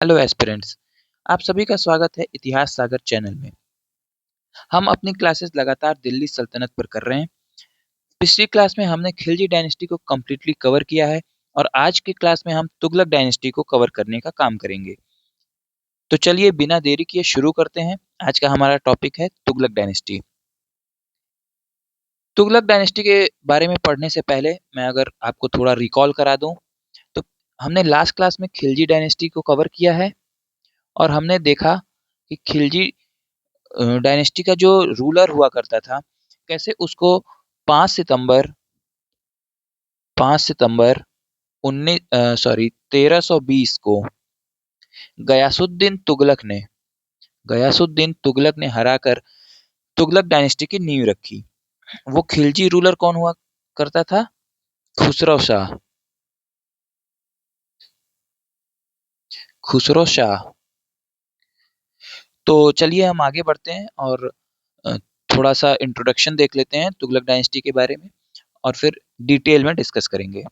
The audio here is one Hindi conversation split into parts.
Hello aspirants. आप सभी का स्वागत है इतिहास सागर चैनल में। हम अपनी क्लासेस लगातार दिल्ली सल्तनत पर कर रहे हैं। पिछली क्लास में हमने खिलजी डायनेस्टी को कम्प्लीटली कवर किया है और आज की क्लास में हम तुगलक डायनेस्टी को कवर करने का काम करेंगे। तो चलिए बिना देरी किए शुरू करते हैं। आज का हमारा टॉपिक है तुगलक डायनेस्टी। तुगलक डायनेस्टी के बारे में पढ़ने से पहले मैं अगर आपको थोड़ा रिकॉल करा दूं तो हमने लास्ट क्लास में खिलजी डायनेस्टी को कवर किया है और हमने देखा कि खिलजी डायनेस्टी का जो रूलर हुआ करता था, कैसे उसको 5 सितंबर 5 सितंबर 1320 को गयासुद्दीन तुगलक ने हराकर तुगलक डायनेस्टी की नींव रखी। वो खिलजी रूलर कौन हुआ करता था? खुसरो शाह। खुसरो शाह। तो चलिए हम आगे बढ़ते हैं और अ, थोड़ा सा इंट्रोडक्शन देख लेते हैं तुगलक डायनेस्टी के बारे में और फिर डिटेल में डिस्कस करेंगे।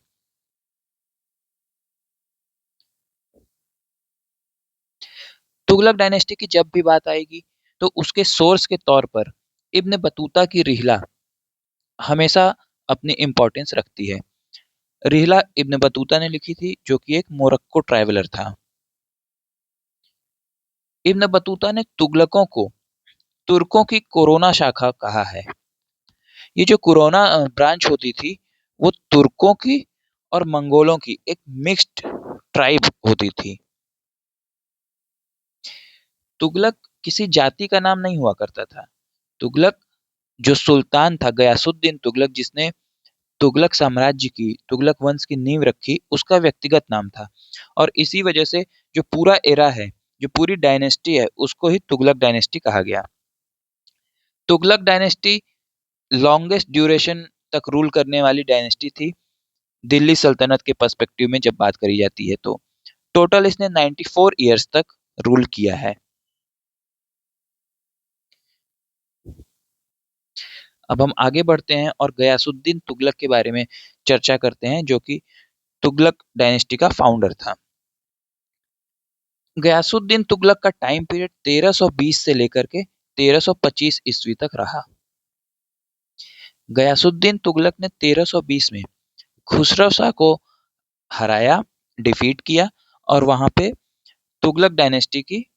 तुगलक डायनेस्टी की जब भी बात आएगी तो उसके सोर्स के तौर पर इब्न बतूता की रिहला हमेशा अपनी इम्पोर्टेंस रखती है। रिहला इब्न बतूता ने लिखी थी, जो कि एक मोरक्को ट्रैवलर था। इब्न बतूता ने तुगलकों को तुर्कों की कोरोना शाखा कहा है। ये जो कोरोना ब्रांच होती थी, वो तुर्कों की और मंगोलों की एक मिक्स्ड ट्राइब होती थी। तुगलक किसी जाति का नाम नहीं हुआ करता था। तुगलक जो सुल्तान था गयासुद्दीन तुगलक, जिसने तुगलक साम्राज्य की, तुगलक वंश की नींव रखी, उसका व्यक्तिगत नाम था। और इसी वजह से जो पूरा एरा है, जो पूरी डायनेस्टी है, उसको ही तुगलक डायनेस्टी कहा गया। तुगलक डायनेस्टी लॉन्गेस्ट ड्यूरेशन तक रूल करने वाली डायनेस्टी थी दिल्ली सल्तनत के पर्सपेक्टिव में जब बात करी जाती है तो। टोटल इसने 94 ईयर्स तक रूल किया है। अब हम आगे बढ़ते हैं और गयासुद्दीन तुगलक के बारे में चर्चा करते हैं, जो कि तुगलक डायनेस्टी का फाउंडर था। गयासुद्दीन तुगलक का टाइम पीरियड 1320 से लेकर के 1325 ईस्वी तक रहा। गयासुद्दीन तुगलक ने 1320 में खुसरो शाह को हराया, डिफीट किया और वहां पे तुगलक डायनेस्टी की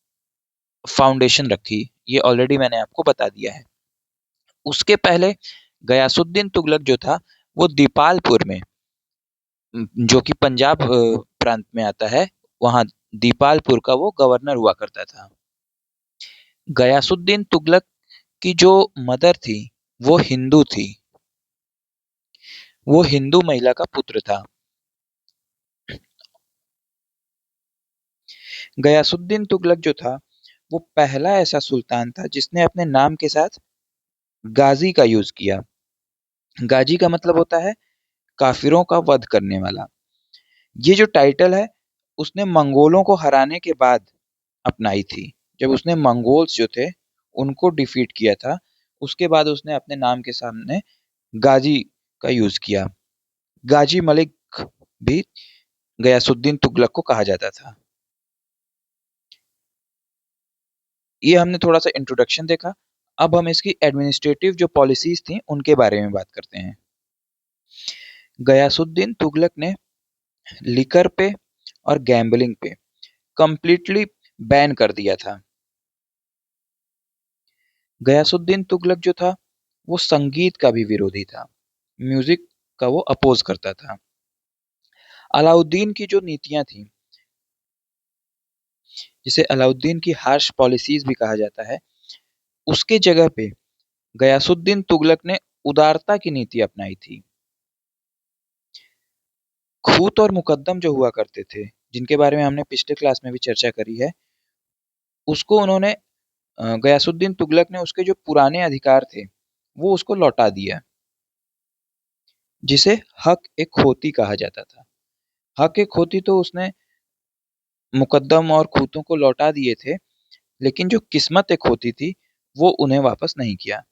फाउंडेशन रखी। ये ऑलरेडी मैंने आपको बता दिया है। उसके पहले गयासुद्दीन तुगलक जो था, वो दीपालपुर में, जो कि पंजाब प्रांत में आता है, वहां दीपालपुर का वो गवर्नर हुआ करता था। गयासुद्दीन तुगलक की जो मदर थी, वो हिंदू थी। वो हिंदू महिला का पुत्र था। गयासुद्दीन तुगलक जो था, वो पहला ऐसा सुल्तान था जिसने अपने नाम के साथ गाजी का यूज किया। गाजी का मतलब होता है काफिरों का वध करने वाला। ये जो टाइटल है, उसने मंगोलों को हराने के बाद अपनाई थी। जब उसने मंगोल्स जो थे, उनको डिफीट किया था, उसके बाद उसने अपने नाम के सामने गाजी का यूज किया। गाजी मलिक भी गयासुद्दीन तुगलक को कहा जाता था। ये हमने थोड़ा सा इंट्रोडक्शन देखा। अब हम इसकी एडमिनिस्ट्रेटिव जो पॉलिसीज थी, उनके बारे में बात करते हैं। गयासुद्दीन तुगलक ने लिकर पे और गैम्बलिंग पे कंप्लीटली बैन कर दिया था। गयासुद्दीन तुगलक जो था, वो संगीत का भी विरोधी था। म्यूजिक का वो अपोज करता था। अलाउद्दीन की जो नीतियां थी, जिसे अलाउद्दीन की हार्श पॉलिसीज भी कहा जाता है, उसके जगह पे गयासुद्दीन तुगलक ने उदारता की नीति अपनाई थी। खूत और मुकद्दम जो हुआ करते थे, जिनके बारे में हमने पिछले क्लास में भी चर्चा करी है, उसको उन्होंने गयासुद्दीन तुगलक ने उसके जो पुराने अधिकार थे, वो उसको लौटा दिया, जिसे हक ए खोती कहा जाता था। हक ए खोती तो उसने मुकद्दम और खूतों को लौटा दिए थे, लेकिन जो किस्मत ए खोती थी, वो उन्हें वापस नहीं किया।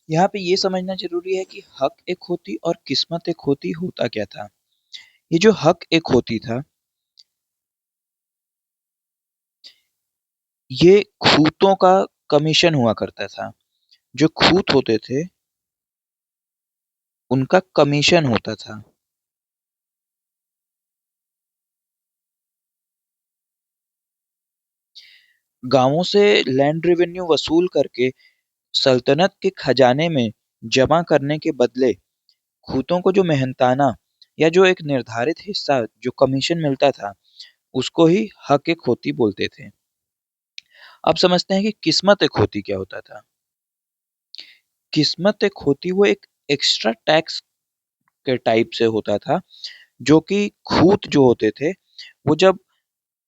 यहाँ पे ये समझना जरूरी है कि हक ए खोती और किस्मत ए खोती होता क्या था। ये जो हक ए खोती था, ये खूंतों का कमीशन हुआ करता था। जो खूंत होते थे, उनका कमीशन होता था। गाँवों से लैंड रेवेन्यू वसूल करके सल्तनत के खजाने में जमा करने के बदले खूंतों को जो मेहनताना या जो एक निर्धारित हिस्सा जो कमीशन मिलता था, उसको ही हक ए खोती बोलते थे। अब समझते हैं कि किस्मत ए खोती क्या होता था। किस्मत ए खोती वो एक एक्स्ट्रा टैक्स के टाइप से होता था, जो कि खूत जो होते थे, वो जब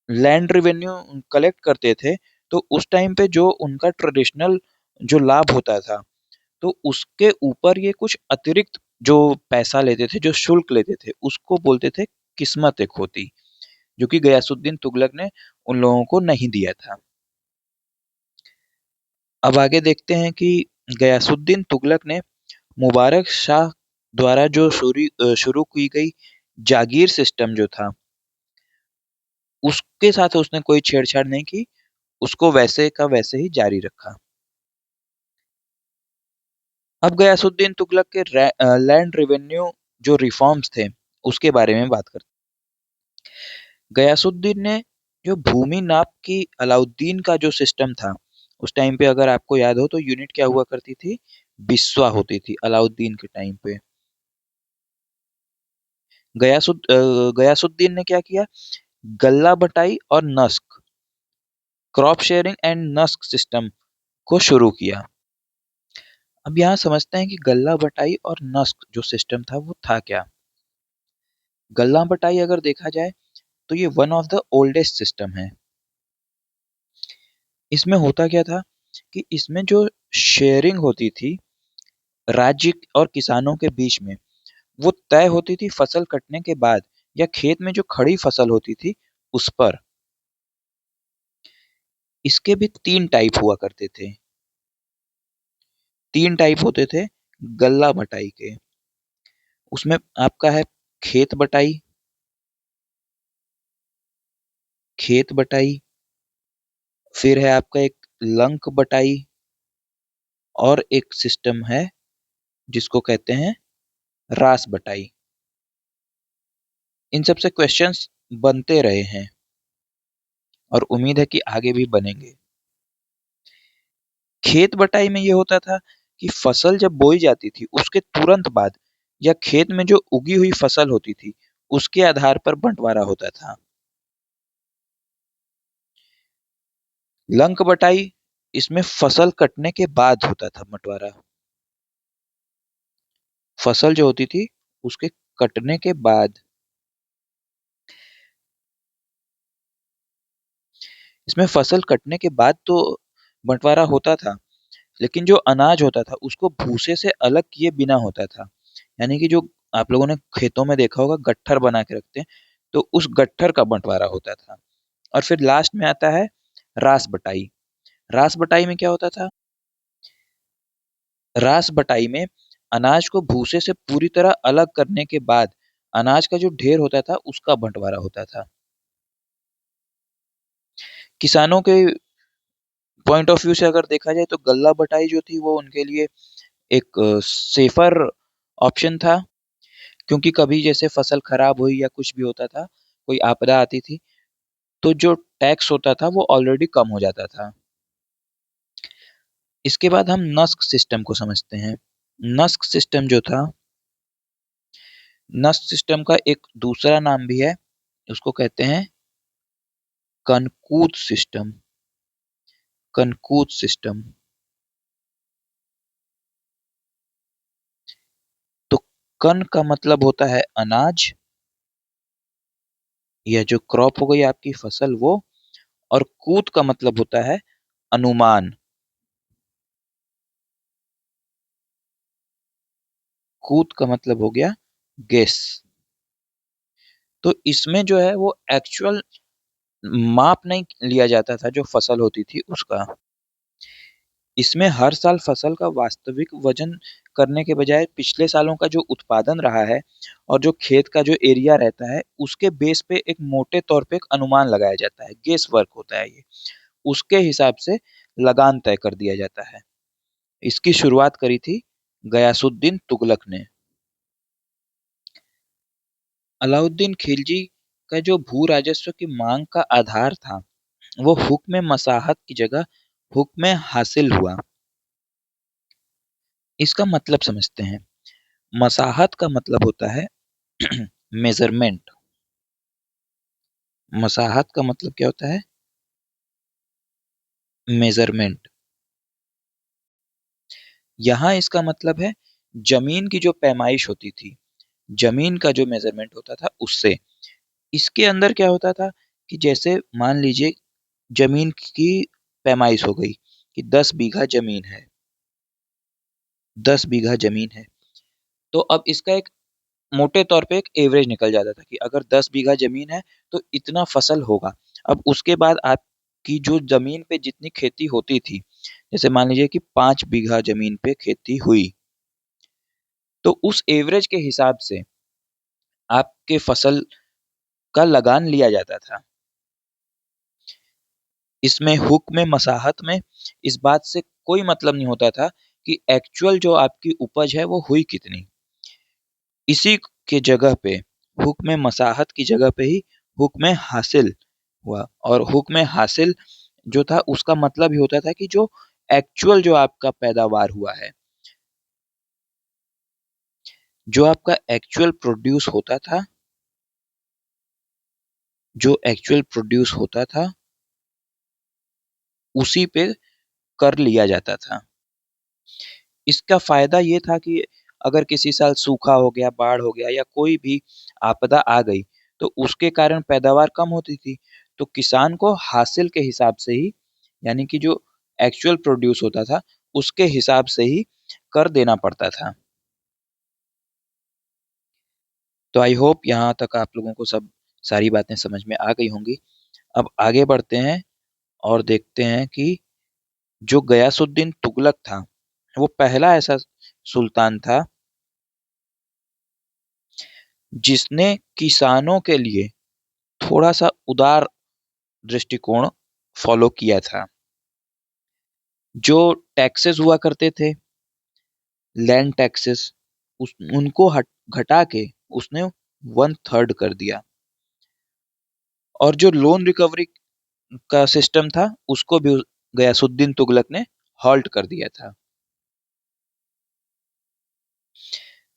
लैंड रेवेन्यू कलेक्ट करते थे, तो उस टाइम पे जो उनका ट्रेडिशनल जो लाभ होता था, तो उसके ऊपर ये कुछ अतिरिक्त जो पैसा लेते थे, जो शुल्क लेते थे, उसको बोलते थे किस्मत ए खोती, जो कि गयासुद्दीन तुगलक ने उन लोगों को नहीं दिया था। अब आगे देखते हैं कि गयासुद्दीन तुगलक ने मुबारक शाह द्वारा जो शुरू की गई जागीर सिस्टम जो था, उसके साथ उसने कोई छेड़छाड़ नहीं की, उसको वैसे का वैसे ही जारी रखा। अब गयासुद्दीन तुगलक के लैंड रेवेन्यू जो रिफॉर्म्स थे, उसके बारे में बात करते हैं। गयासुद्दीन ने जो भूमि नाप की अलाउद्दीन का जो सिस्टम था, उस टाइम पे अगर आपको याद हो तो यूनिट क्या हुआ करती थी, बिस्वा होती थी अलाउद्दीन के टाइम पे। गयासुद्दीन ने क्या किया, गल्ला बटाई और नस्क, क्रॉप शेयरिंग एंड नस्क सिस्टम को शुरू किया। अब यहाँ समझते हैं कि गल्ला बटाई और नस्क जो सिस्टम था वो था क्या। गल्ला बटाई अगर देखा जाए तो ये one of the oldest system है। इसमें होता क्या था कि इसमें जो शेयरिंग होती थी राज्य और किसानों के बीच में, वो तय होती थी फसल कटने के बाद या खेत में जो खड़ी फसल होती थी उस पर। इसके भी तीन टाइप हुआ करते थे। तीन टाइप होते थे गल्ला बटाई के। उसमें आपका है खेत बटाई, खेत बटाई, फिर है आपका एक लंक बटाई, और एक सिस्टम है जिसको कहते हैं रास बटाई। इन सब से क्वेश्चंस बनते रहे हैं और उम्मीद है कि आगे भी बनेंगे। खेत बटाई में ये होता था कि फसल जब बोई जाती थी उसके तुरंत बाद या खेत में जो उगी हुई फसल होती थी उसके आधार पर बंटवारा होता था। लंक बटाई, इसमें फसल कटने के बाद होता था बंटवारा। फसल जो होती थी उसके कटने के बाद। इसमें फसल कटने के बाद तो बंटवारा होता था, लेकिन जो अनाज होता था उसको भूसे से अलग किए बिना होता था। यानी कि जो आप लोगों ने खेतों में देखा होगा गट्ठर बना के रखते हैं, तो उस गट्ठर का बंटवारा होता था। और फिर लास्ट में आता है रास बटाई। रास बटाई में क्या होता था, रास बटाई में अनाज को भूसे से पूरी तरह अलग करने के बाद अनाज का जो ढेर होता था उसका बंटवारा होता था। किसानों के पॉइंट ऑफ व्यू से अगर देखा जाए तो गल्ला बटाई जो थी वो उनके लिए एक सेफर ऑप्शन था, क्योंकि कभी जैसे फसल खराब हुई या कुछ भी होता था, कोई आपदा आती थी, तो जो टैक्स होता था वो ऑलरेडी कम हो जाता था। इसके बाद हम नस्क सिस्टम को समझते हैं। नस्क सिस्टम जो था, नस्क सिस्टम का एक दूसरा नाम भी है, उसको कहते हैं कनकूत सिस्टम। कनकूत सिस्टम। तो कन का मतलब होता है अनाज या जो क्रॉप हो गई आपकी फसल वो, और कूत का मतलब होता है अनुमान। कूत का मतलब हो गया गेस। तो इसमें जो है वो एक्चुअल माप नहीं लिया जाता था जो फसल होती थी उसका। इसमें हर साल फसल का वास्तविक वजन करने के बजाय पिछले सालों का जो उत्पादन रहा है और जो खेत का जो एरिया रहता है उसके बेस पे एक मोटे तौर पे एक अनुमान लगाया जाता है, गेस वर्क होता है ये। उसके हिसाब से लगान तय कर दिया जाता है। इसकी शुरुआत करी थी गयासुद्दीन तुगलक ने। अलाउद्दीन खिलजी का जो भू राजस्व की मांग का आधार था, वो हुक्म मसाहत की जगह हुक्म हासिल हुआ। इसका मतलब समझते हैं। मसाहत का मतलब होता है मेजरमेंट। मसाहत का मतलब क्या होता है? मेजरमेंट। यहाँ इसका मतलब है जमीन की जो पैमाइश होती थी, जमीन का जो मेजरमेंट होता था उससे। इसके अंदर क्या होता था कि जैसे मान लीजिए जमीन की पैमाइश हो गई कि 10 बीघा जमीन है, 10 बीघा जमीन है, तो अब इसका एक मोटे तौर पे एक एवरेज निकल जाता था कि अगर 10 बीघा जमीन है तो इतना फसल होगा। अब उसके बाद आपकी जो जमीन पे जितनी खेती होती थी, जैसे मान लीजिए कि 5 बीघा जमीन पे खेती हुई, तो उस एवरेज के हिसाब से आपके फसल का लगान लिया जाता था। इसमें हुक्म मसाहत में इस बात से कोई मतलब नहीं होता था कि एक्चुअल जो आपकी उपज है वो हुई कितनी। इसी के जगह पे हुक्म मसाहत की जगह पे ही हुक्म हासिल हुआ। और हुक्म हासिल जो था उसका मतलब ही होता था कि जो एक्चुअल जो आपका पैदावार हुआ है, जो आपका एक्चुअल प्रोड्यूस होता था, जो एक्चुअल प्रोड्यूस होता था उसी पे कर लिया जाता था। इसका फायदा ये था कि अगर किसी साल सूखा हो गया, बाढ़ हो गया या कोई भी आपदा आ गई, तो उसके कारण पैदावार कम होती थी। तो किसान को हासिल के हिसाब से ही, यानी कि जो एक्चुअल प्रोड्यूस होता था, उसके हिसाब से ही कर देना पड़ता था। तो आई होप यहाँ तक आप लोगों को सब सारी बातें समझ में आ गई होंगी। अब आगे बढ़ते हैं और देखते हैं कि जो गयासुद्दीन तुगलक था, वो पहला ऐसा सुल्तान था जिसने किसानों के लिए थोड़ा सा उदार दृष्टिकोण फॉलो किया था। जो टैक्सेस हुआ करते थे, लैंड टैक्सेस, उनको घटा के उसने 1/3 कर दिया। और जो लोन रिकवरी का सिस्टम था उसको भी गयासुद्दीन तुगलक ने हॉल्ट कर दिया था।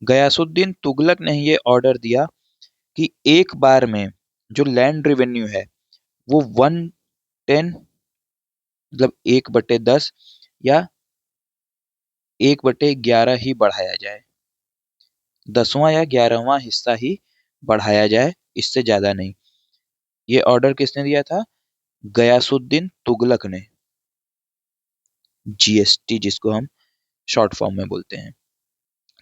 गयासुद्दीन तुगलक ने ये ऑर्डर दिया कि एक बार में जो लैंड रेवेन्यू है वो 1/10, मतलब 1/10 या 1/11 ही बढ़ाया जाए। 10वां या 11वां हिस्सा ही बढ़ाया जाए, इससे ज्यादा नहीं। ये ऑर्डर किसने दिया था? गयासुद्दीन तुगलक ने। जीएसटी जिसको हम शॉर्ट फॉर्म में बोलते हैं।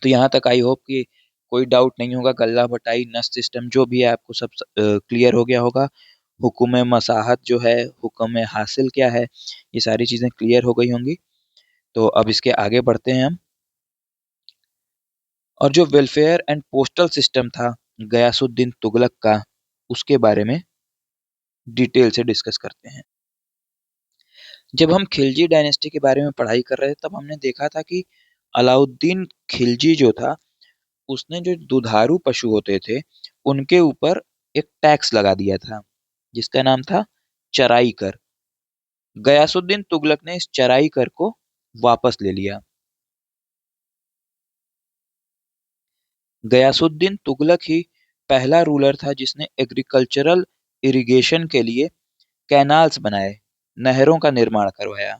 तो यहाँ तक आई होप कि कोई डाउट नहीं होगा। गल्ला भटाई नस्ट सिस्टम जो भी है आपको सब क्लियर हो गया होगा। हुक्म मसाहत जो है, हुक्म हासिल क्या है, ये सारी चीजें क्लियर हो गई होंगी। तो अब इसके आगे बढ़ते हैं हम। और जो वेलफेयर एंड पोस्टल सिस्टम था गयासुद्दीन तुगलक का, उसके बारे में डिटेल से डिस्कस करते हैं। जब हम खिलजी डायनेस्टी के बारे में पढ़ाई कर रहे थे तब हमने देखा था कि अलाउद्दीन खिलजी जो था, उसने जो दुधारू पशु होते थे उनके ऊपर एक टैक्स लगा दिया था जिसका नाम था चराई कर। गयासुद्दीन तुगलक ने इस चराई कर को वापस ले लिया। गयासुद्दीन तुगलक ही पहला रूलर था जिसने एग्रीकल्चरल इरिगेशन के लिए कैनाल्स बनाए, नहरों का निर्माण करवाया।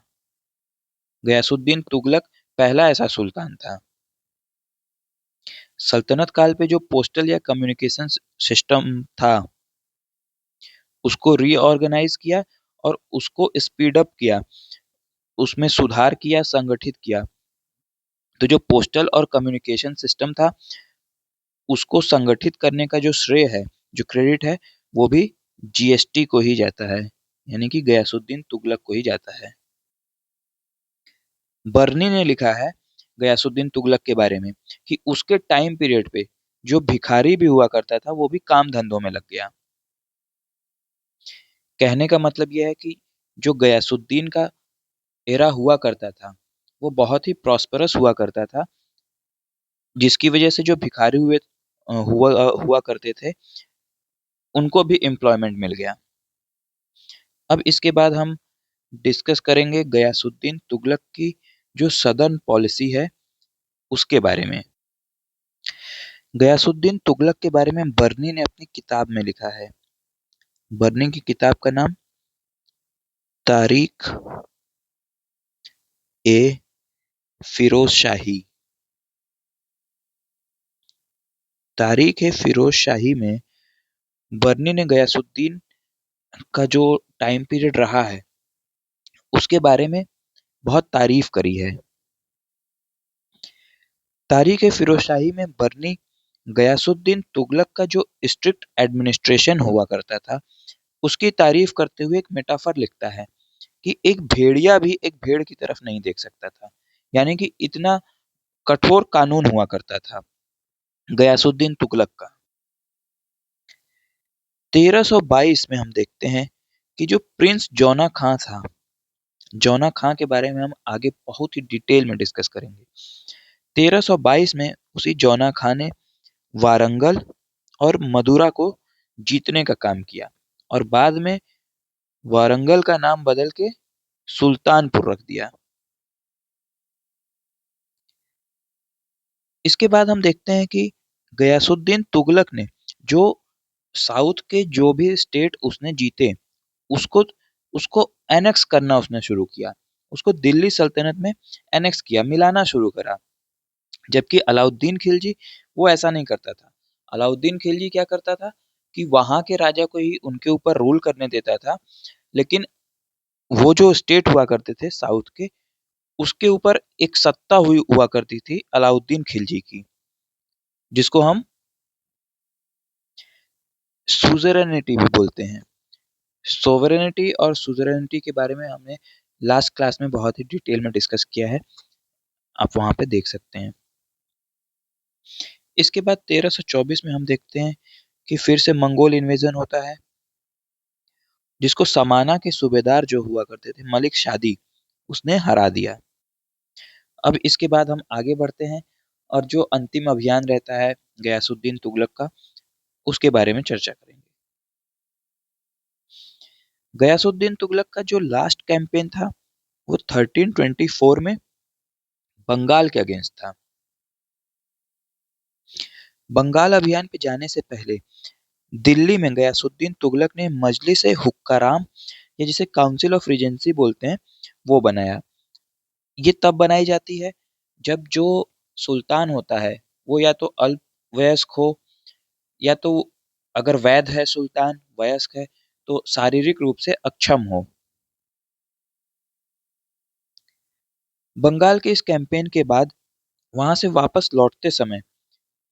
गयासुद्दीन तुगलक पहला ऐसा सुल्तान था। सल्तनत काल पे जो पोस्टल या कम्युनिकेशन सिस्टम था उसको रीऑर्गेनाइज किया और उसको स्पीड अप किया, उसमें सुधार किया, संगठित किया। तो जो पोस्टल और कम्युनिकेशन सिस्टम था उसको संगठित करने का जो श्रेय है, जो क्रेडिट है, वो भी जीएसटी को ही जाता है, यानी कि गयासुद्दीन तुगलक को ही जाता है। बर्नी ने लिखा है गयासुद्दीन तुगलक के बारे में कि उसके टाइम पीरियड पे जो भिखारी भी हुआ करता था वो भी काम धंधों में लग गया। कहने का मतलब यह है कि जो गयासुद्दीन का एरा हुआ करता था, वो बहुत ही प्रॉस्परस हुआ करता था, जिसकी वजह से जो भिखारी हुआ करते थे, उनको भी एम्प्लॉयमेंट मिल गया। अब इसके बाद हम डिस्कस करेंगे गयासुद्दीन तुगलक की जो सदर्न पॉलिसी है, उसके बारे में। गयासुद्दीन तुगलक के बारे में बर्नी ने अपनी किताब में लिखा है। बर्नी की किताब का नाम तारीख ए फिरोज शाही। तारीख ए फिरोज शाही में बर्नी ने गयासुद्दीन का जो टाइम पीरियड रहा है, उसके बारे में बहुत तारीफ करी है। तारीख ए फिरोज शाही में बर्नी गयासुद्दीन तुगलक का जो स्ट्रिक्ट एडमिनिस्ट्रेशन हुआ करता था, उसकी तारीफ करते हुए एक मेटाफर लिखता है कि एक भेड़िया भी एक भेड़ की तरफ नहीं देख सकता था, यानी कि इतना कठोर कानून हुआ करता था गयासुद्दीन तुगलक का। 1322 में हम देखते हैं कि जो प्रिंस जौना खां था, जौना खां के बारे में हम आगे बहुत ही डिटेल में डिस्कस करेंगे। 1322 में उसी जौना खां ने वारंगल और मदुरा को जीतने का काम किया, और बाद में वारंगल का नाम बदल के सुल्तानपुर रख दिया। इसके बाद हम देखते हैं कि गयासुद्दीन तुगलक ने जो साउथ के जो भी स्टेट उसने जीते, उसको उसको एनेक्स करना उसने शुरू किया, उसको दिल्ली सल्तनत में एनेक्स किया, मिलाना शुरू करा। जबकि अलाउद्दीन खिलजी वो ऐसा नहीं करता था। अलाउद्दीन खिलजी क्या करता था कि वहां के राजा को ही उनके ऊपर रूल करने देता था, लेकिन वो जो स्टेट हुआ करते थे साउथ के, उसके ऊपर एक सत्ता हुआ करती थी अलाउद्दीन खिलजी की, जिसको हम सुजेरेनिटी भी बोलते हैं। सोवरेनिटी और सुजेरेनिटी के बारे में हमने लास्ट क्लास में बहुत ही डिटेल में डिस्कस किया है, आप वहां पे देख सकते हैं। इसके बाद 1324 में हम देखते हैं कि फिर से मंगोल इन्वेजन होता है, जिसको समाना के सूबेदार जो हुआ करते थे मलिक शादी, उसने हरा दिया। अब इसके बाद हम आगे बढ़ते हैं और जो अंतिम अभियान रहता है गयासुद्दीन तुगलक का, उसके बारे में चर्चा करेंगे। गयासुद्दीन तुगलक का जो लास्ट कैंपेन था, वो 1324 में बंगाल के अगेंस्ट था। बंगाल अभियान पे जाने से पहले दिल्ली में गयासुद्दीन तुगलक ने मजलिस ए हुक्काराम, या जिसे काउंसिल ऑफ रीजेंसी बोलते हैं, वो बनाया। ये तब बनाई जाती है जब जो सुल्तान होता है, वो या तो अल्प वयस्क हो, या तो अगर वैध है सुल्तान, वयस्क है, तो शारीरिक रूप से अक्षम हो। बंगाल के इस कैंपेन के बाद वहां से वापस लौटते समय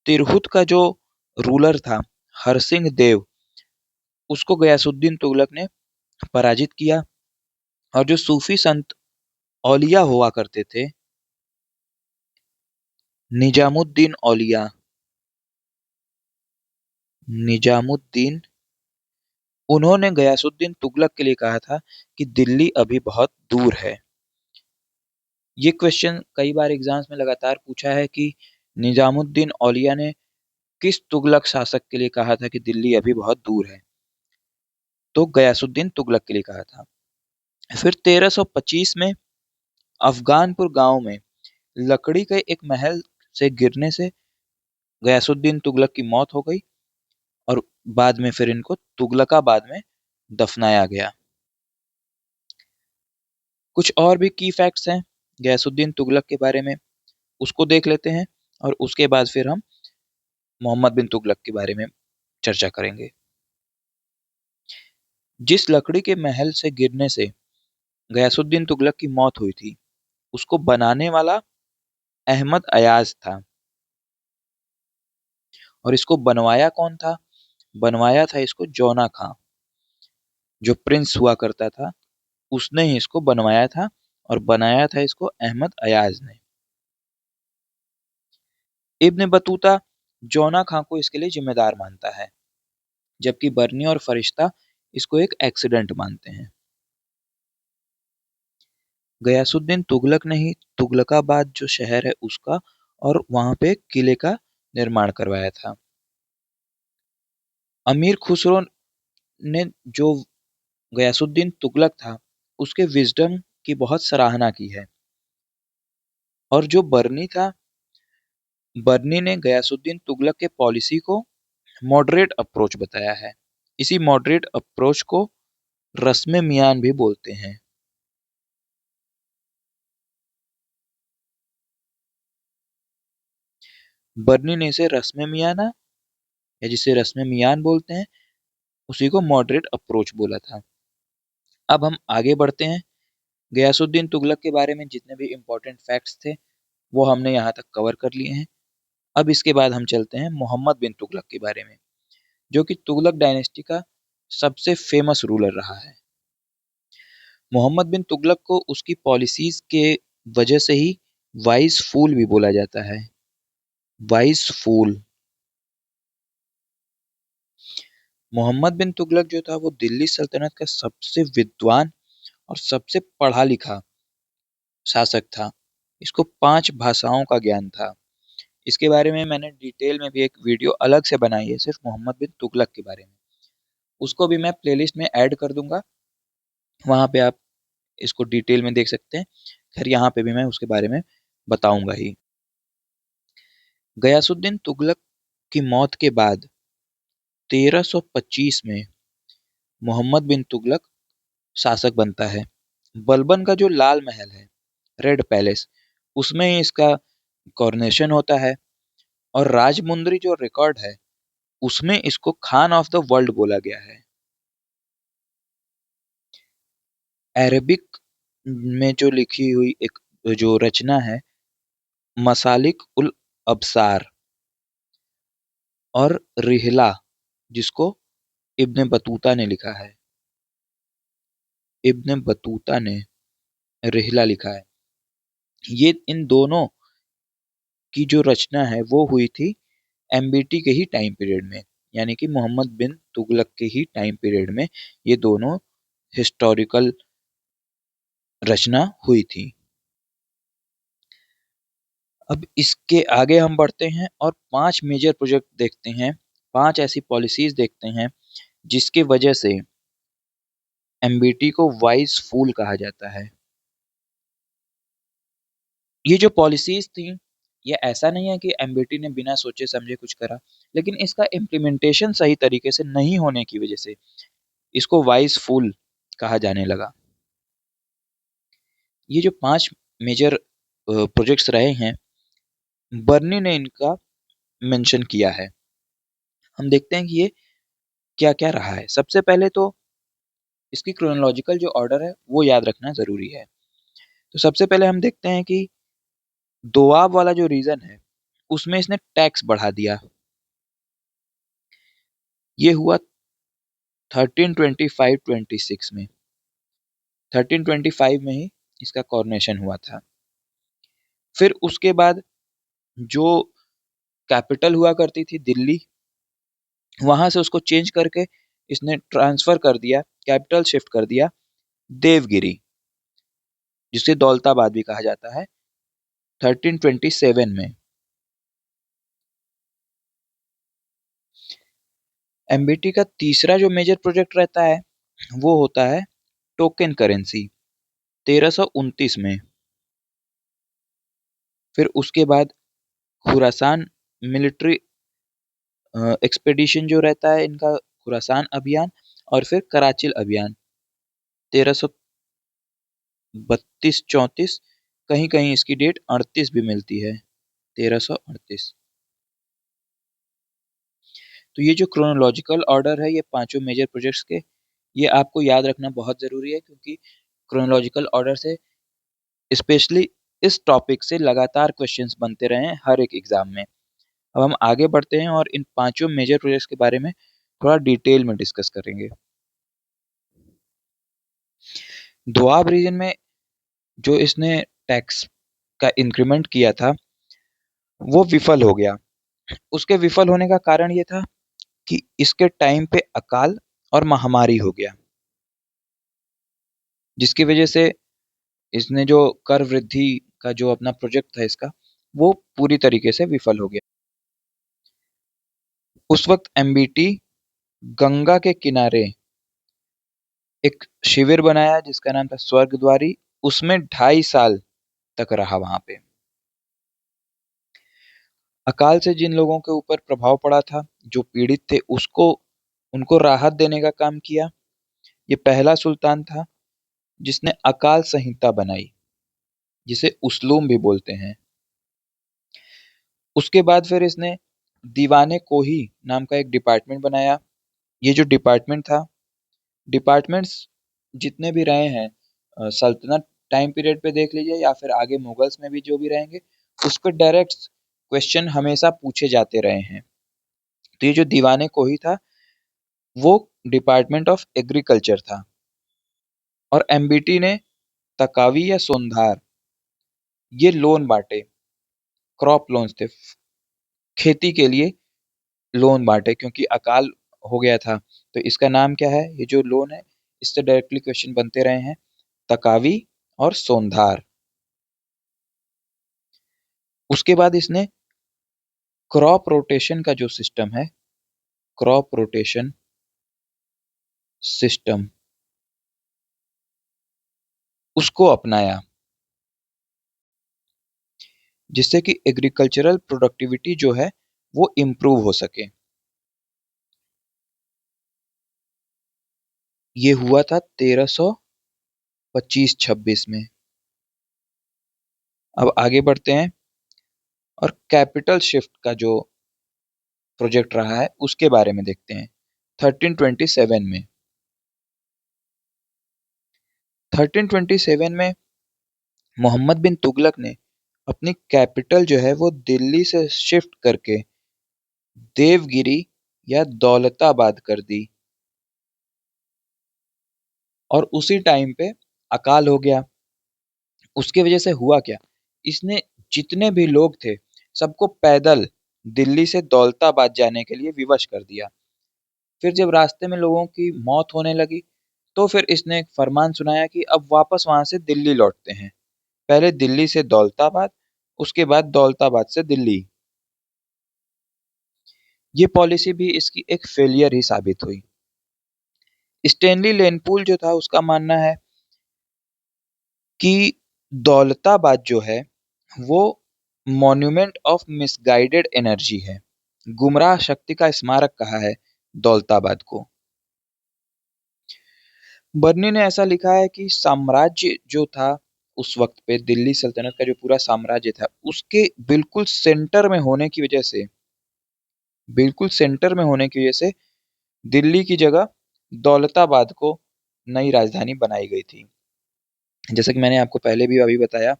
तिरहुत का जो रूलर था हरसिंह देव, उसको गयासुद्दीन तुगलक ने पराजित किया, और जो सूफी संत औलिया हुआ करते थे, निजामुद्दीन औलिया, निजामुद्दीन, उन्होंने गयासुद्दीन तुगलक के लिए कहा था कि दिल्ली अभी बहुत दूर है। ये क्वेश्चन कई बार एग्जाम्स में लगातार पूछा है कि निजामुद्दीन औलिया ने किस तुगलक शासक के लिए कहा था कि दिल्ली अभी बहुत दूर है, तो गयासुद्दीन तुगलक के लिए कहा था। फिर 1325 में अफगानपुर गांव में लकड़ी के एक महल से गिरने से गयासुद्दीन तुगलक की मौत हो गई, और बाद में फिर इनको तुगलकाबाद में दफनाया गया। कुछ और भी की फैक्ट्स हैं गयासुद्दीन तुगलक के बारे में, उसको देख लेते हैं, और उसके बाद फिर हम मोहम्मद बिन तुगलक के बारे में चर्चा करेंगे। जिस लकड़ी के महल से गिरने से गयासुद्दीन तुगलक की मौत हुई थी, उसको बनाने वाला अहमद अयाज था, और इसको बनवाया कौन था? बनवाया था इसको जौना खां, जो प्रिंस हुआ करता था, उसने ही इसको बनवाया था, और बनाया था इसको अहमद अयाज ने। इब्न बतूता जौना खां को इसके लिए जिम्मेदार मानता है, जबकि बर्नी और फरिश्ता इसको एक एक्सीडेंट मानते हैं। गयासुद्दीन तुगलक ने ही तुगलकाबाद जो शहर है उसका और वहां पे किले का निर्माण करवाया था। अमीर खुसरो ने जो गयासुद्दीन तुगलक था उसके विजडम की बहुत सराहना की है। और जो बर्नी था, बर्नी ने गयासुद्दीन तुगलक के पॉलिसी को मॉडरेट अप्रोच बताया है। इसी मॉडरेट अप्रोच को रस्म मियान भी बोलते हैं। बर्नी ने इसे रस्म मियाना या जिसे रस्म मियान बोलते हैं उसी को मॉडरेट अप्रोच बोला था। अब हम आगे बढ़ते हैं। गयासुद्दीन तुगलक के बारे में जितने भी इंपॉर्टेंट फैक्ट्स थे वो हमने यहाँ तक कवर कर लिए हैं। अब इसके बाद हम चलते हैं मोहम्मद बिन तुगलक के बारे में, जो कि तुगलक डायनेस्टी का सबसे फेमस रूलर रहा है। मोहम्मद बिन तुगलक को उसकी पॉलिसीज के वजह से ही वाइस फूल भी बोला जाता है। वाइस फूल। मोहम्मद बिन तुगलक जो था वो दिल्ली सल्तनत का सबसे विद्वान और सबसे पढ़ा लिखा शासक था। इसको 5 भाषाओं का ज्ञान था। इसके बारे में मैंने डिटेल में भी एक वीडियो अलग से बनाई है सिर्फ मोहम्मद बिन तुगलक के बारे में। उसको भी मैं प्लेलिस्ट में ऐड कर दूंगा, वहां पे आप इसको डिटेल में देख सकते हैं। खैर यहाँ पे भी मैं उसके बारे में बताऊंगा ही। गयासुद्दीन तुगलक की मौत के बाद 1325 में मोहम्मद बिन तुगलक शासक बनता है। बलबन का जो लाल महल है, रेड पैलेस, उसमें ही इसका कॉरोनेशन होता है। और राजमुंद्री जो रिकॉर्ड है उसमें इसको खान ऑफ द वर्ल्ड बोला गया है। अरेबिक में जो लिखी हुई एक जो रचना है, मसालिक उल अबसार और रिहला, जिसको इब्ने बतूता ने लिखा है। इब्ने बतूता ने रिहला लिखा है। ये इन दोनों की जो रचना है वो हुई थी एमबीटी के ही टाइम पीरियड में, यानी कि मोहम्मद बिन तुगलक के ही टाइम पीरियड में ये दोनों हिस्टोरिकल रचना हुई थी। अब इसके आगे हम बढ़ते हैं और 5 मेजर प्रोजेक्ट देखते हैं। 5 ऐसी पॉलिसीज देखते हैं जिसकी वजह से एमबीटी को वाइज फूल कहा जाता है। ये जो पॉलिसीज थी, ये ऐसा नहीं है कि एमबीटी ने बिना सोचे समझे कुछ करा, लेकिन इसका इम्प्लीमेंटेशन सही तरीके से नहीं होने की वजह से इसको वाइज फूल कहा जाने लगा। ये जो 5 मेजर प्रोजेक्ट्स रहे हैं, बर्नी ने इनका मेंशन किया है। हम देखते हैं कि ये क्या क्या रहा है। सबसे पहले तो इसकी क्रोनोलॉजिकल जो ऑर्डर है वो याद रखना जरूरी है। तो सबसे पहले हम देखते हैं कि दोआब वाला जो रीजन है उसमें इसने टैक्स बढ़ा दिया। ये हुआ 1325-26 में। 1325 में ही इसका कॉरोनेशन हुआ था। फिर उसके बाद जो कैपिटल हुआ करती थी दिल्ली, वहां से उसको चेंज करके इसने ट्रांसफर कर दिया, कैपिटल शिफ्ट कर दिया देवगिरी, जिसे दौलताबाद भी कहा जाता है, 1327 में। एमबीटी का तीसरा जो मेजर प्रोजेक्ट रहता है वो होता है टोकन करेंसी, 1329 में। फिर उसके बाद खुरासान मिलिट्री एक्सपेडिशन जो रहता है इनका, खुरासान अभियान, और फिर कराचिल अभियान 1332-34। कहीं कहीं इसकी डेट 38 भी मिलती है, 1338। तो ये जो क्रोनोलॉजिकल ऑर्डर है ये पांचों मेजर प्रोजेक्ट्स के, ये आपको याद रखना बहुत जरूरी है, क्योंकि क्रोनोलॉजिकल ऑर्डर से स्पेशली इस टॉपिक से लगातार क्वेश्चंस बनते रहे हैं हर एक एग्जाम में। अब हम आगे बढ़ते हैं और इन पांचों मेजर प्रोजेक्ट्स के बारे में थोड़ा डिटेल में डिस्कस करेंगे। दोआब रीजन में जो इसने टैक्स का इंक्रीमेंट किया था वो विफल हो गया। उसके विफल होने का कारण ये था कि इसके टाइम पे अकाल और महामारी हो गया, जिसकी वजह से इसने जो कर वृद्धि का जो अपना प्रोजेक्ट था इसका, वो पूरी तरीके से विफल हो गया। उस वक्त एमबीटी गंगा के किनारे एक शिविर बनाया जिसका नाम था स्वर्गद्वारी। उसमें 2.5 साल तक रहा वहां पे। अकाल से जिन लोगों के ऊपर प्रभाव पड़ा था, जो पीड़ित थे, उसको उनको राहत देने का काम किया। ये पहला सुल्तान था जिसने अकाल संहिता बनाई, जिसे उसलूम भी बोलते हैं। उसके बाद फिर इसने दीवाने कोही नाम का एक डिपार्टमेंट बनाया। ये जो डिपार्टमेंट था, डिपार्टमेंट्स जितने भी रहे हैं सल्तनत टाइम पीरियड पे देख लीजिए या फिर आगे मुगल्स में भी जो भी रहेंगे, उस पर डायरेक्ट क्वेश्चन हमेशा पूछे जाते रहे हैं। तो ये जो दीवाने कोही था, वो डिपार्टमेंट ऑफ एग्रीकल्चर था। और एमबीटी ने तकावी या सोनधार ये लोन बांटे, क्रॉप लोन्स थे, खेती के लिए लोन बांटे, क्योंकि अकाल हो गया था। तो इसका नाम क्या है, ये जो लोन है, इससे डायरेक्टली क्वेश्चन बनते रहे हैं, तकावी और सोनधार। उसके बाद इसने क्रॉप रोटेशन का जो सिस्टम है, क्रॉप रोटेशन सिस्टम, उसको अपनाया, जिससे कि एग्रीकल्चरल प्रोडक्टिविटी जो है वो इम्प्रूव हो सके। ये हुआ था 1325-26 में। अब आगे बढ़ते हैं और कैपिटल शिफ्ट का जो प्रोजेक्ट रहा है उसके बारे में देखते हैं। 1327 में 1327 में मोहम्मद बिन तुगलक ने अपनी कैपिटल जो है वो दिल्ली से शिफ्ट करके देवगिरी या दौलताबाद कर दी। और उसी टाइम पे अकाल हो गया। उसकी वजह से हुआ क्या, इसने जितने भी लोग थे सबको पैदल दिल्ली से दौलताबाद जाने के लिए विवश कर दिया। फिर जब रास्ते में लोगों की मौत होने लगी, तो फिर इसने एक फरमान सुनाया कि अब वापस वहां से दिल्ली लौटते हैं। पहले दिल्ली से दौलताबाद, उसके बाद दौलताबाद से दिल्ली। ये पॉलिसी भी इसकी एक फेलियर ही साबित हुई। स्टेनली लेनपूल जो था उसका मानना है कि दौलताबाद जो है वो मॉन्यूमेंट ऑफ मिसगाइडेड एनर्जी है, गुमराह शक्ति का स्मारक कहा है दौलताबाद को। बर्नी ने ऐसा लिखा है कि साम्राज्य जो था उस वक्त पे, दिल्ली सल्तनत का जो पूरा साम्राज्य था, उसके बिल्कुल सेंटर में होने की वजह से, बिल्कुल सेंटर में होने की वजह से दिल्ली की जगह दौलताबाद को नई राजधानी बनाई गई थी। जैसे कि मैंने आपको पहले भी अभी बताया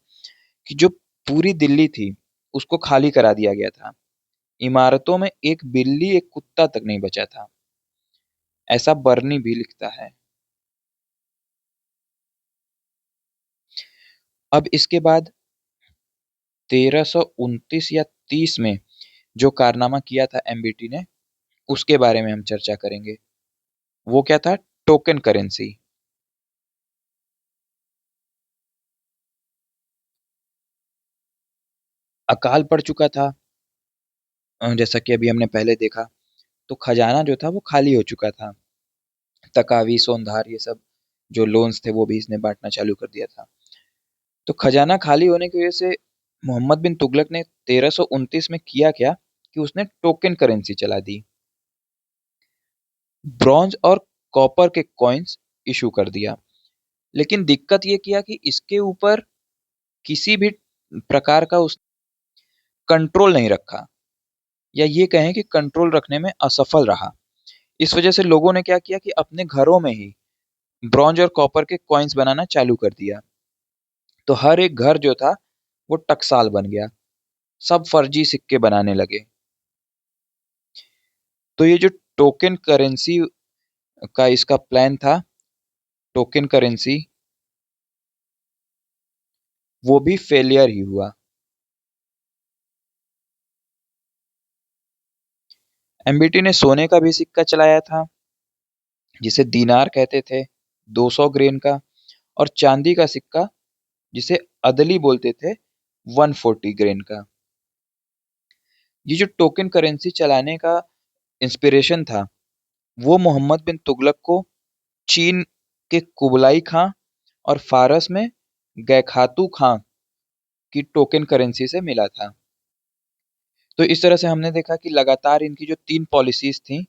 कि जो पूरी दिल्ली थी उसको खाली करा दिया गया था। इमारतों में एक बिल्ली एक कुत्ता तक नहीं बचा था, ऐसा बर्नी भी लिखता है। अब इसके बाद 1329 या 30 में जो कारनामा किया था एमबीटी ने, उसके बारे में हम चर्चा करेंगे। वो क्या था, टोकन करेंसी। अकाल पड़ चुका था, जैसा कि अभी हमने पहले देखा, तो खजाना जो था वो खाली हो चुका था। तकावी सोनधार ये सब जो लोन्स थे वो भी इसने बांटना चालू कर दिया था। तो खजाना खाली होने की वजह से मोहम्मद बिन तुगलक ने 1329 में किया क्या कि उसने टोकन करेंसी चला दी। ब्रॉन्ज और कॉपर के कॉइन्स इशू कर दिया। लेकिन दिक्कत ये किया कि इसके ऊपर किसी भी प्रकार का उस कंट्रोल नहीं रखा, या ये कहें कि कंट्रोल रखने में असफल रहा। इस वजह से लोगों ने क्या किया कि अपने घरों में ही ब्रॉन्ज और कॉपर के कॉइन्स बनाना चालू कर दिया। तो हर एक घर जो था वो टकसाल बन गया, सब फर्जी सिक्के बनाने लगे। तो ये जो टोकन करेंसी का इसका प्लान था, टोकन करेंसी, वो भी फेलियर ही हुआ। एमबीटी ने सोने का भी सिक्का चलाया था, जिसे दीनार कहते थे, 200 ग्रेन का, और चांदी का सिक्का जिसे अदली बोलते थे, 140 ग्रेन का। ये जो टोकन करेंसी चलाने का इंस्पिरेशन था, वो मोहम्मद बिन तुगलक को चीन के कुबलाई खां और फारस में गैखातू खां की टोकन करेंसी से मिला था। तो इस तरह से हमने देखा कि लगातार इनकी जो तीन पॉलिसीज थी,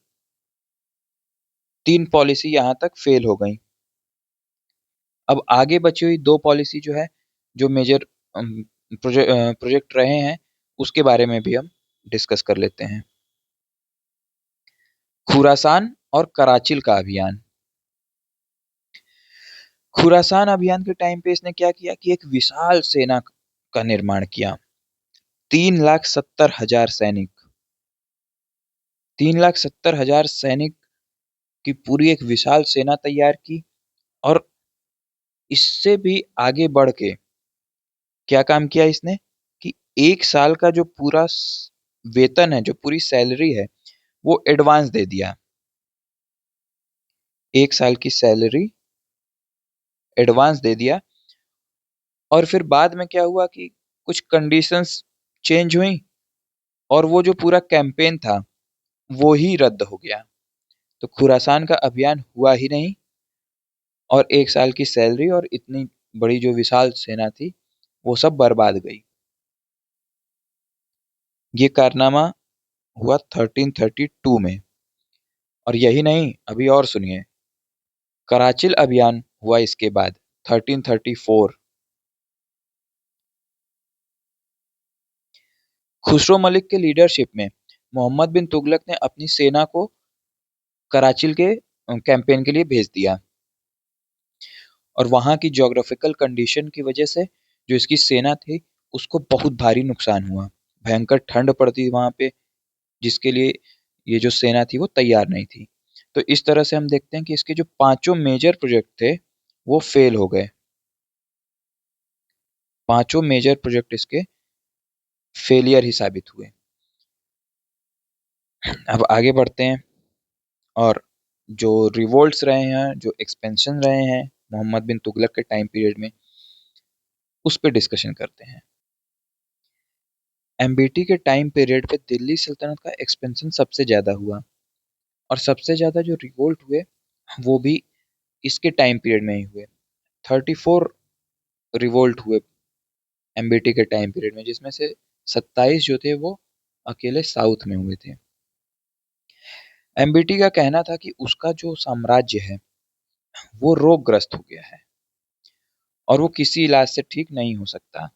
तीन पॉलिसी यहाँ तक फेल हो गई। अब आगे बची हुई दो पॉलिसी जो है, जो मेजर प्रोजेक्ट रहे हैं, उसके बारे में भी हम डिस्कस कर लेते हैं। खुरासान और कराचिल का अभियान। खुरासान अभियान के टाइम पे इसने क्या किया कि एक विशाल सेना का निर्माण किया। 3,70,000 सैनिक, 3,70,000 सैनिक की पूरी एक विशाल सेना तैयार की। और इससे भी आगे बढ़ के क्या काम किया इसने कि एक साल का जो पूरा वेतन है, जो पूरी सैलरी है, वो एडवांस दे दिया। एक साल की सैलरी एडवांस दे दिया। और फिर बाद में क्या हुआ कि कुछ कंडीशंस चेंज हुई और वो जो पूरा कैंपेन था वो ही रद्द हो गया। तो खुरासान का अभियान हुआ ही नहीं और एक साल की सैलरी और इतनी बड़ी जो विशाल सेना थी वो सब बर्बाद गई। ये कारनामा हुआ 1332 में। और यही नहीं, अभी और सुनिए, कराचिल अभियान हुआ इसके बाद 1334। खुसरो मलिक के लीडरशिप में मोहम्मद बिन तुगलक ने अपनी सेना को कराचिल के कैंपेन के लिए भेज दिया। और वहां की ज्योग्राफिकल कंडीशन की वजह से जो इसकी सेना थी उसको बहुत भारी नुकसान हुआ। भयंकर ठंड पड़ती वहां पे, जिसके लिए ये जो सेना थी वो तैयार नहीं थी। तो इस तरह से हम देखते हैं कि इसके जो पांचों मेजर प्रोजेक्ट थे वो फेल हो गए। पांचों मेजर प्रोजेक्ट इसके फेलियर ही साबित हुए। अब आगे बढ़ते हैं और जो रिवोल्ट्स रहे हैं, जो एक्सपेंशन रहे हैं मोहम्मद बिन तुगलक के टाइम पीरियड में, उस पर डिस्कशन करते हैं। एमबीटी के टाइम पीरियड पे दिल्ली सल्तनत का एक्सपेंशन सबसे ज्यादा हुआ। और सबसे ज्यादा जो रिवोल्ट हुए वो भी इसके टाइम पीरियड में ही हुए। 34 रिवोल्ट हुए एमबीटी के टाइम पीरियड में, जिसमें से 27 जो थे वो अकेले साउथ में हुए थे। एमबीटी का कहना था कि उसका जो साम्राज्य है वो रोगग्रस्त हो गया है और वो किसी इलाज से ठीक नहीं हो सकता।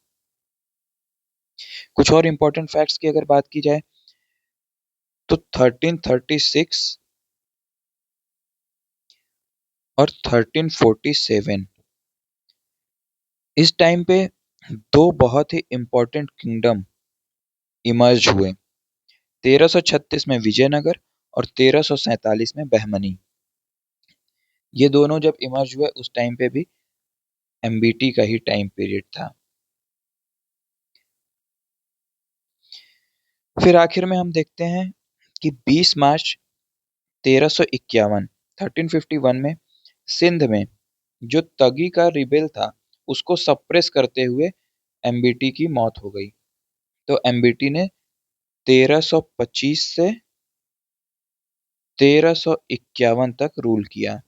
कुछ और इंपॉर्टेंट फैक्ट्स की अगर बात की जाए तो 1336 और 1347 इस टाइम पे दो बहुत ही इंपॉर्टेंट किंगडम इमर्ज हुए। 1336 में विजयनगर और 1347 में बहमनी। ये दोनों जब इमर्ज हुए उस टाइम पे भी एमबीटी का ही टाइम पीरियड था। फिर आखिर में हम देखते हैं कि 20 मार्च 1351 1351 में सिंध में जो तगी का रिबेल था उसको सप्रेस करते हुए एमबीटी की मौत हो गई। तो एमबीटी ने 1325 से 1351 तक रूल किया।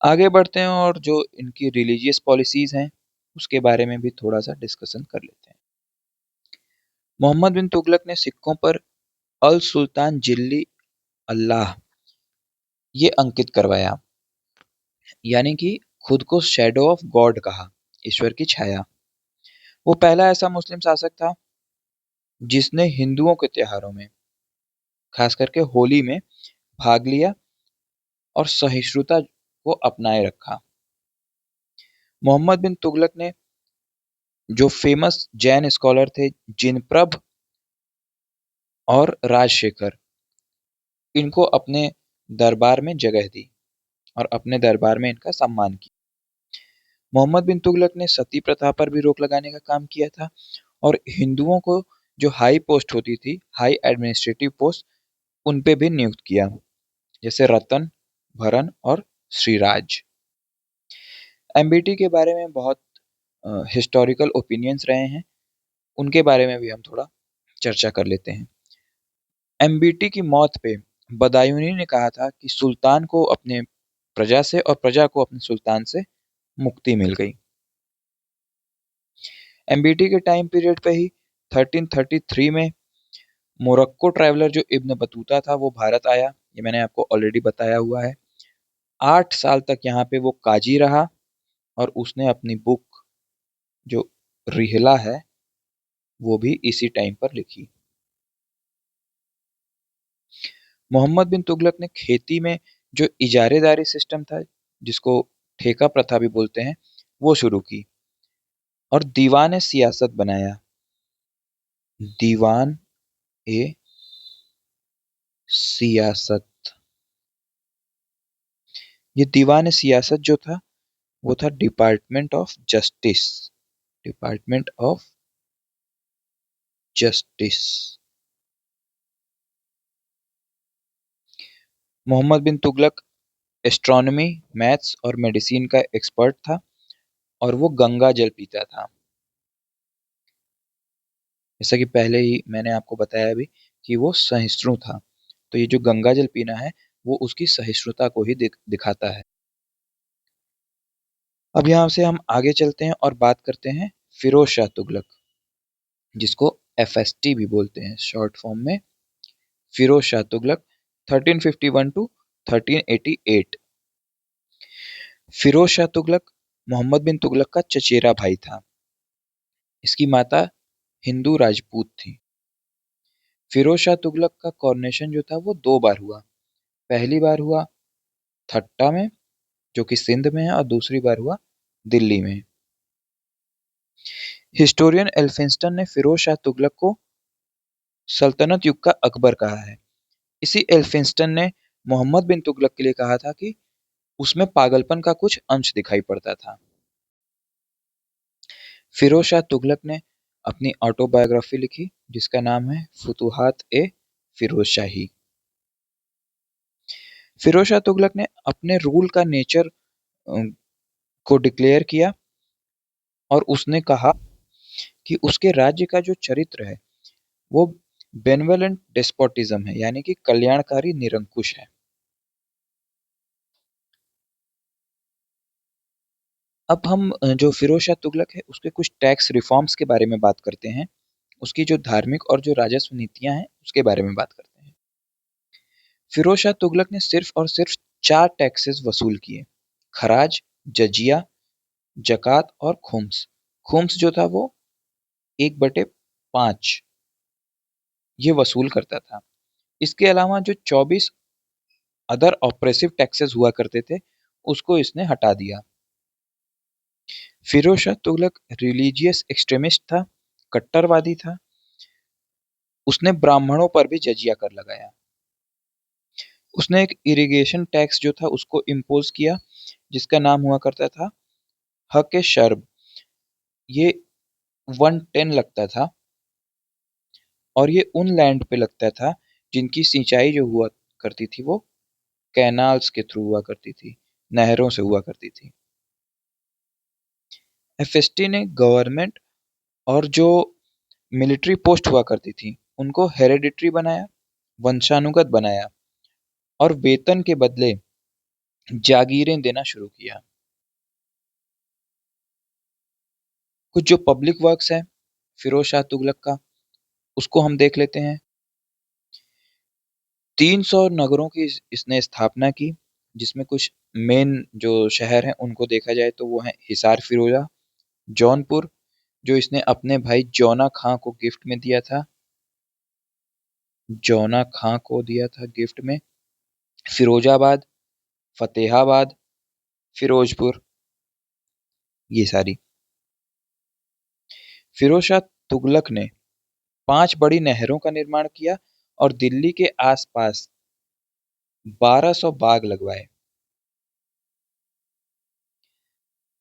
आगे बढ़ते हैं और जो इनकी रिलीजियस पॉलिसीज हैं उसके बारे में भी थोड़ा सा डिस्कशन कर लेते हैं। मोहम्मद बिन तुगलक ने सिखों पर अल सुल्तान जिल्ली अल्लाह ये अंकित करवाया, यानी कि खुद को शैडो ऑफ गॉड कहा, ईश्वर की छाया। वो पहला ऐसा मुस्लिम शासक था जिसने हिंदुओं के त्योहारों में, खास करके होली में भाग लिया और सहिष्णुता को अपनाए रखा। मोहम्मद बिन तुगलक ने जो फेमस जैन स्कॉलर थे जिनप्रभ और राजशेखर, इनको अपने दरबार में जगह दी और अपने दरबार में इनका सम्मान किया। मोहम्मद बिन तुगलक ने सती प्रथा पर भी रोक लगाने का काम किया था और हिंदुओं को जो हाई पोस्ट होती थी, हाई एडमिनिस्ट्रेटिव पोस्ट, उन पे भी नियुक्त किया, जैसे रतन, भरन और श्रीराज। एमबीटी के बारे में बहुत हिस्टोरिकल ओपिनियंस रहे हैं, उनके बारे में भी हम थोड़ा चर्चा कर लेते हैं। एमबीटी की मौत पे बदायूनी ने कहा था कि सुल्तान को अपने प्रजा से और प्रजा को अपने सुल्तान से मुक्ति मिल गई। एमबीटी के टाइम पीरियड पे ही 1333 में मोरक्को ट्रैवलर जो इब्न बतूता था वो भारत आया, ये मैंने आपको ऑलरेडी बताया हुआ है। 8 साल तक यहाँ पे वो काजी रहा और उसने अपनी बुक जो रिहला है वो भी इसी टाइम पर लिखी। मोहम्मद बिन तुगलक ने खेती में जो इजारेदारी सिस्टम था, जिसको ठेका प्रथा भी बोलते हैं, वो शुरू की और दीवान सियासत बनाया। दीवान ए सियासत, ये दीवान सियासत जो था वो था department of justice, department of justice. Mohammad bin Tughlaq astronomy, maths और मेडिसिन का एक्सपर्ट था और वो गंगा जल पीता था। जैसा कि पहले ही मैंने आपको बताया भी कि वो सहिष्णु था, तो ये जो गंगा जल पीना है वो उसकी सहिष्णुता को ही दिखाता है। अब यहाँ से हम आगे चलते हैं और बात करते हैं फिरोज शाह तुगलक, जिसको एफएसटी भी बोलते हैं शॉर्ट फॉर्म में, फिरोज शाह तुगलक 1351 टू 1388। फिरोज शाह तुगलक मोहम्मद बिन तुगलक का चचेरा भाई था। इसकी माता हिंदू राजपूत थी। फिरोज शाह तुगलक का कॉरोनेशन जो था वो 2 बार हुआ। पहली बार हुआ ठट्टा में जो कि सिंध में है और दूसरी बार हुआ दिल्ली में। हिस्टोरियन एल्फिंस्टन ने फिरोज शाह तुगलक को सल्तनत युग का अकबर कहा है। इसी एल्फिंस्टन ने मोहम्मद बिन तुगलक के लिए कहा था कि उसमें पागलपन का कुछ अंश दिखाई पड़ता था। फिरोज शाह तुगलक ने अपनी ऑटोबायोग्राफी लिखी जिसका नाम है फुतुहात ए फिरोज शाही। फिरोज शाह तुगलक ने अपने रूल का नेचर को डिक्लेयर किया और उसने कहा कि उसके राज्य का जो चरित्र है वो बेनवलेंट डेस्पोटिज्म है, यानी कि कल्याणकारी निरंकुश है। अब हम जो फिरोज शाह तुगलक है उसके कुछ टैक्स रिफॉर्म्स के बारे में बात करते हैं, उसकी जो धार्मिक और जो राजस्व नीतियां हैं उसके बारे में बात करते हैं। फिरोज शाह तुगलक ने सिर्फ और सिर्फ 4 टैक्सेस वसूल किए: खराज, जजिया, जकात और खुम्स। खुम्स जो था वो 1/5 ये वसूल करता था। इसके अलावा जो 24 अदर ऑपरेसिव टैक्सेस हुआ करते थे उसको इसने हटा दिया। फिरोज शाह तुगलक रिलीजियस एक्सट्रीमिस्ट था, कट्टरवादी था। उसने ब्राह्मणों पर भी जजिया कर लगाया। उसने एक इरिगेशन टैक्स जो था उसको इम्पोज किया जिसका नाम हुआ करता था हक शर्ब। ये 110 लगता था और ये उन लैंड पे लगता था जिनकी सिंचाई जो हुआ करती थी वो कैनाल्स के थ्रू हुआ करती थी, नहरों से हुआ करती थी। एफएसटी ने गवर्नमेंट और जो मिलिट्री पोस्ट हुआ करती थी उनको हेरेडिटरी बनाया, वंशानुगत बनाया और वेतन के बदले जागीरें देना शुरू किया। कुछ जो पब्लिक वर्क्स है फिरोज शाह तुगलक का उसको हम देख लेते हैं। 300 नगरों की इसने स्थापना की, जिसमें कुछ मेन जो शहर हैं उनको देखा जाए तो वो है हिसार फिरोजा, जौनपुर जो इसने अपने भाई जौना खां को गिफ्ट में दिया था, जौना खां को दिया था गिफ्ट में, फिरोजाबाद, फतेहाबाद, फिरोजपुर, ये सारी। फिरोज शाह तुगलक ने 5 बड़ी नहरों का निर्माण किया और दिल्ली के आसपास 1200 बाग लगवाए।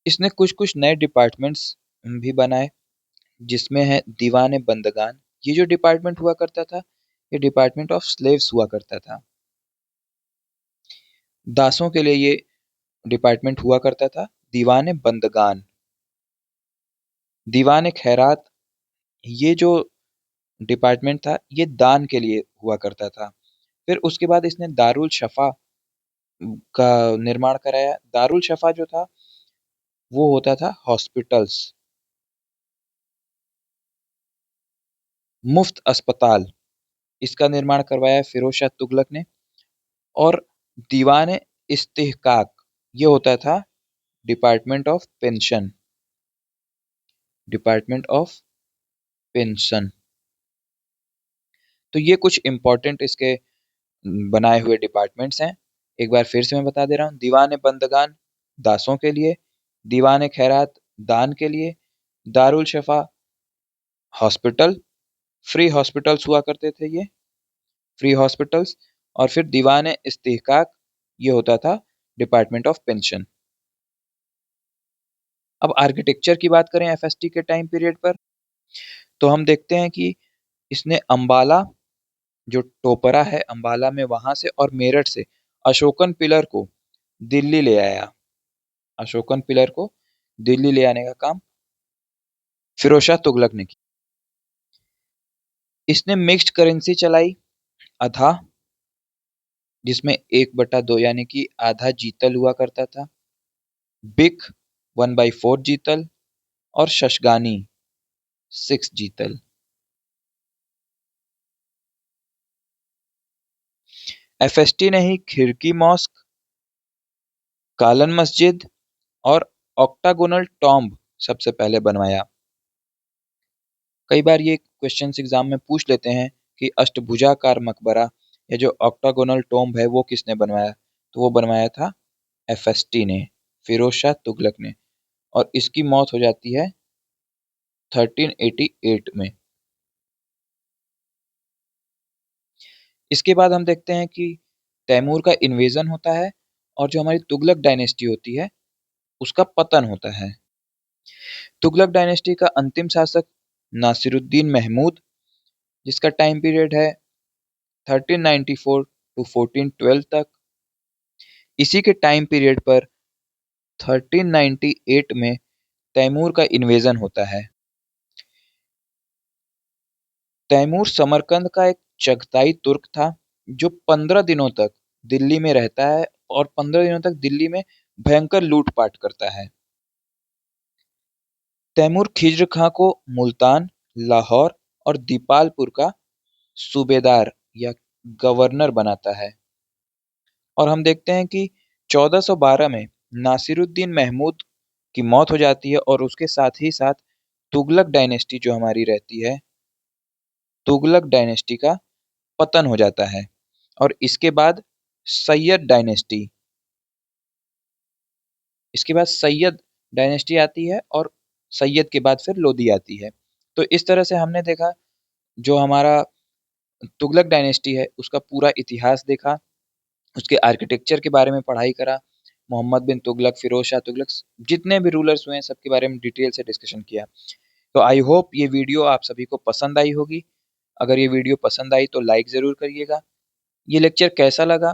इसने कुछ कुछ नए डिपार्टमेंट्स भी बनाए जिसमें है दीवान बंदगान। ये जो डिपार्टमेंट हुआ करता था ये डिपार्टमेंट ऑफ स्लेव्स हुआ करता था। दासों के लिए ये डिपार्टमेंट हुआ करता था दीवाने बंदगान, दीवाने खैरात, ये जो डिपार्टमेंट था ये दान के लिए हुआ करता था। फिर उसके बाद इसने दारुल शफा का निर्माण कराया। दारुल शफा जो था वो होता था हॉस्पिटल्स, मुफ्त अस्पताल, इसका निर्माण करवाया फिरोज शाह तुगलक ने। और दीवान इस्तेहकाक, ये होता था department of pension, department of pension. तो ये कुछ इंपॉर्टेंट इसके बनाए हुए डिपार्टमेंट्स हैं। एक बार फिर से मैं बता दे रहा हूँ, दीवान बंदगान दासों के लिए, दीवान खैरात दान के लिए, दारुल शफा हॉस्पिटल, फ्री हॉस्पिटल्स हुआ करते थे ये, फ्री हॉस्पिटल्स। और फिर दीवान इस्तेहकाक, ये होता था डिपार्टमेंट ऑफ पेंशन। अब आर्किटेक्चर की बात करें एफएसटी के टाइम पीरियड पर, तो हम देखते हैं कि इसने अंबाला, जो टोपरा है अंबाला में, वहां से और मेरठ से अशोकन पिलर को दिल्ली ले आया। अशोकन पिलर को दिल्ली ले आने का काम फिरोज शाह तुगलक ने किया। इसने मिक्स्ड करेंसी चलाई, आधा, जिसमें 1/2 यानी कि आधा जीतल हुआ करता था, बिक 1/4 जीतल, और शशगानी 6 जीतल। एफएसटी ने ही खिड़की मॉस्क, कालन मस्जिद और ऑक्टागोनल टॉम्ब सबसे पहले बनवाया। कई बार ये क्वेश्चंस एग्जाम में पूछ लेते हैं कि अष्टभुजाकार मकबरा या जो ऑक्टागोनल टॉम्ब है वो किसने बनवाया, तो वो बनवाया था एफएसटी ने, फिरोज शाह तुगलक ने। और इसकी मौत हो जाती है 1388 में। इसके बाद हम देखते हैं कि तैमूर का इन्वेजन होता है और जो हमारी तुगलक डायनेस्टी होती है उसका पतन होता है। तुगलक डायनेस्टी का अंतिम शासक नासिरुद्दीन महमूद, जिसका टाइम पीरियड है 1394 टू 1412 तक। इसी के टाइम पीरियड पर 1398 में तैमूर का इन्वेजन होता है। तैमूर समरकंद का एक चगताई तुर्क था जो 15 दिनों तक दिल्ली में रहता है और 15 दिनों तक दिल्ली में भयंकर लूटपाट करता है। तैमूर खिज्र खां को मुल्तान, लाहौर और दीपालपुर का सूबेदार या गवर्नर बनाता है। और हम देखते हैं कि 1412 में नासिरुद्दीन महमूद की मौत हो जाती है और उसके साथ ही साथ तुगलक डायनेस्टी जो हमारी रहती है, तुगलक डायनेस्टी का पतन हो जाता है। और इसके बाद सैयद डायनेस्टी, इसके बाद सैयद डायनेस्टी आती है और सैयद के बाद फिर लोदी आती है। तो इस तरह से हमने देखा, जो हमारा तुगलक डायनेस्टी है उसका पूरा इतिहास देखा, उसके आर्किटेक्चर के बारे में पढ़ाई करा, मोहम्मद बिन तुगलक, फिरोज शाह तुगलक, जितने भी रूलर्स हुए हैं सबके बारे में डिटेल से डिस्कशन किया। तो आई होप ये वीडियो आप सभी को पसंद आई होगी। अगर ये वीडियो पसंद आई तो लाइक ज़रूर करिएगा। ये लेक्चर कैसा लगा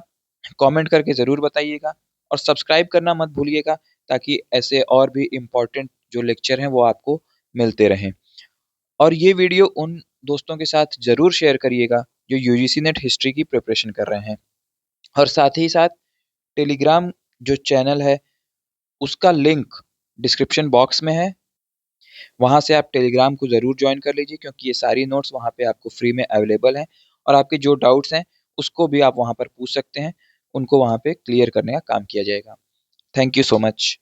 कमेंट करके ज़रूर बताइएगा, और सब्सक्राइब करना मत भूलिएगा ताकि ऐसे और भी इम्पोर्टेंट जो लेक्चर हैं वो आपको मिलते रहें। और ये वीडियो उन दोस्तों के साथ ज़रूर शेयर करिएगा जो यूजीसी नेट हिस्ट्री की प्रिपरेशन कर रहे हैं। और साथ ही साथ टेलीग्राम जो चैनल है उसका लिंक डिस्क्रिप्शन बॉक्स में है, वहाँ से आप टेलीग्राम को ज़रूर ज्वाइन कर लीजिए क्योंकि ये सारी नोट्स वहाँ पे आपको फ्री में अवेलेबल हैं। और आपके जो डाउट्स हैं उसको भी आप वहाँ पर पूछ सकते हैं, उनको वहाँ पे क्लियर करने का काम किया जाएगा। Thank you so much.